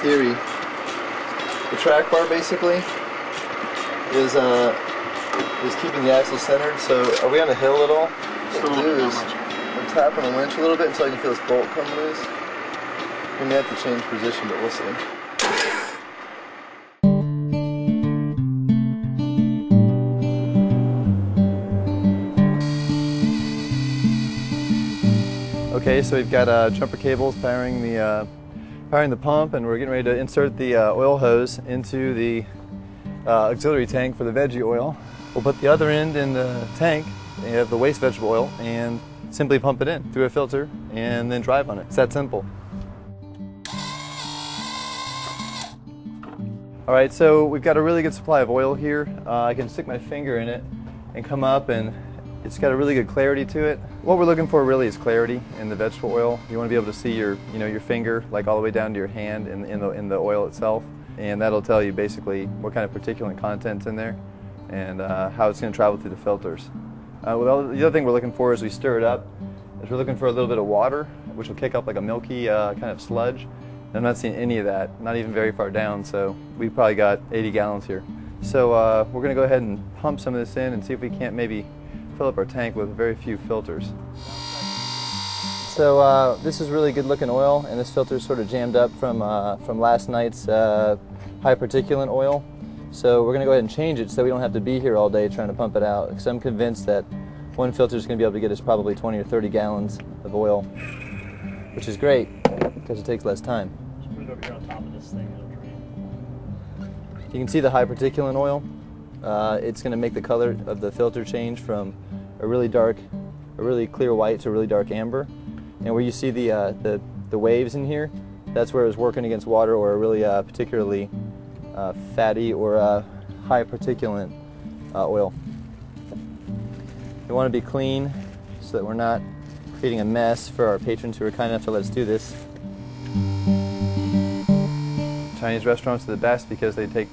theory. The track bar basically is keeping the axle centered. So are we on a hill at all? What we'll do is I'm tapping the winch a little bit until I can feel this bolt come loose. We may have to change position, but we'll see. Okay, so we've got jumper cables powering the pump, and we're getting ready to insert the oil hose into the auxiliary tank for the veggie oil. We'll put the other end in the tank, and you have the waste vegetable oil, and simply pump it in through a filter and then drive on it. It's that simple. All right, so we've got a really good supply of oil here. I can stick my finger in it and come up, and it's got a really good clarity to it. What we're looking for really is clarity in the vegetable oil. You want to be able to see your finger like all the way down to your hand in the oil itself, and that'll tell you basically what kind of particulate content's in there and how it's going to travel through the filters. Well, the other thing we're looking for as we stir it up is we're looking for a little bit of water, which will kick up like a milky kind of sludge. And I'm not seeing any of that, not even very far down, so we probably got 80 gallons here. So we're going to go ahead and pump some of this in and see if we can't maybe fill up our tank with very few filters. So this is really good looking oil, and this filter is sort of jammed up from last night's high particulate oil. So we're going to go ahead and change it so we don't have to be here all day trying to pump it out, because I'm convinced that one filter is going to be able to get us probably 20 or 30 gallons of oil, which is great because it takes less time. Just put it over here on top of this thing. You can see the high particulate oil. It's going to make the color of the filter change from a really clear white to a really dark amber. And where you see the waves in here, that's where it's working against water or a really particularly fatty or high particulate oil. You want to be clean so that we're not creating a mess for our patrons who are kind enough to let us do this. Chinese restaurants are the best because they take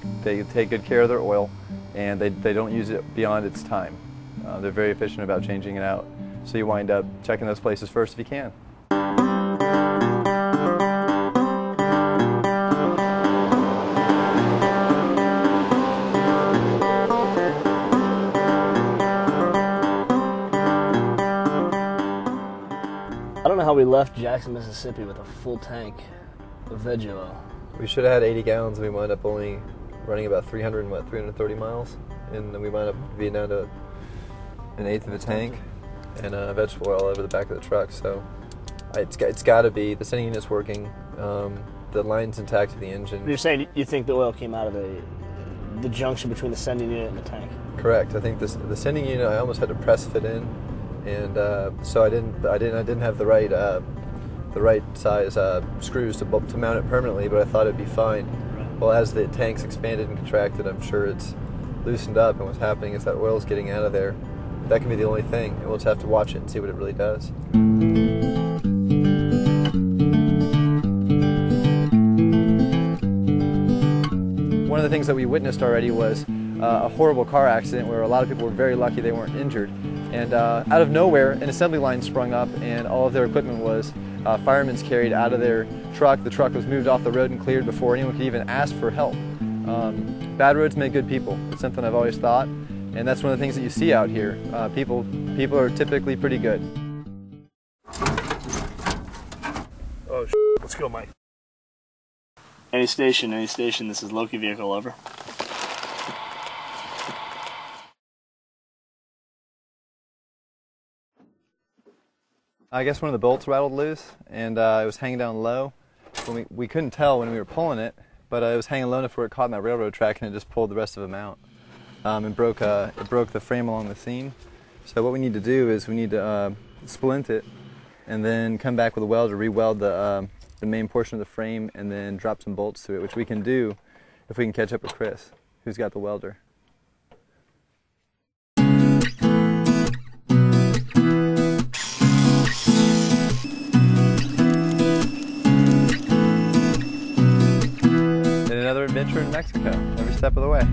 good care of their oil, and they don't use it beyond its time. They're very efficient about changing it out. So you wind up checking those places first if you can. I don't know how we left Jackson, Mississippi with a full tank of veggie oil. We should have had 80 gallons, and we wound up only running about 330 miles, and then we wound up being down to an eighth of a tank and vegetable oil over the back of the truck. So it's got to be the sending unit's working, the line's intact to the engine. You're saying you think the oil came out of the junction between the sending unit and the tank? Correct. I think the sending unit I almost had to press fit in, and so I didn't have the right size screws to mount it permanently, but I thought it'd be fine. Right. Well, as the tanks expanded and contracted, I'm sure it's loosened up, and what's happening is that oil's getting out of there. That can be the only thing, and we'll just have to watch it and see what it really does. One of the things that we witnessed already was a horrible car accident where a lot of people were very lucky they weren't injured. And out of nowhere, an assembly line sprung up, and all of their equipment was firemen's carried out of their truck. The truck was moved off the road and cleared before anyone could even ask for help. Bad roads make good people. It's something I've always thought, and that's one of the things that you see out here. People are typically pretty good. Oh, let's go, Mike. Any station, this is Loki vehicle, over. I guess one of the bolts rattled loose, and it was hanging down low. When we couldn't tell when we were pulling it, but it was hanging low enough where it caught in that railroad track, and it just pulled the rest of them out. It broke the frame along the seam. So what we need to do is we need to splint it, and then come back with a welder, re-weld the main portion of the frame, and then drop some bolts to it, which we can do if we can catch up with Chris, who's got the welder. And another adventure in Mexico, every step of the way.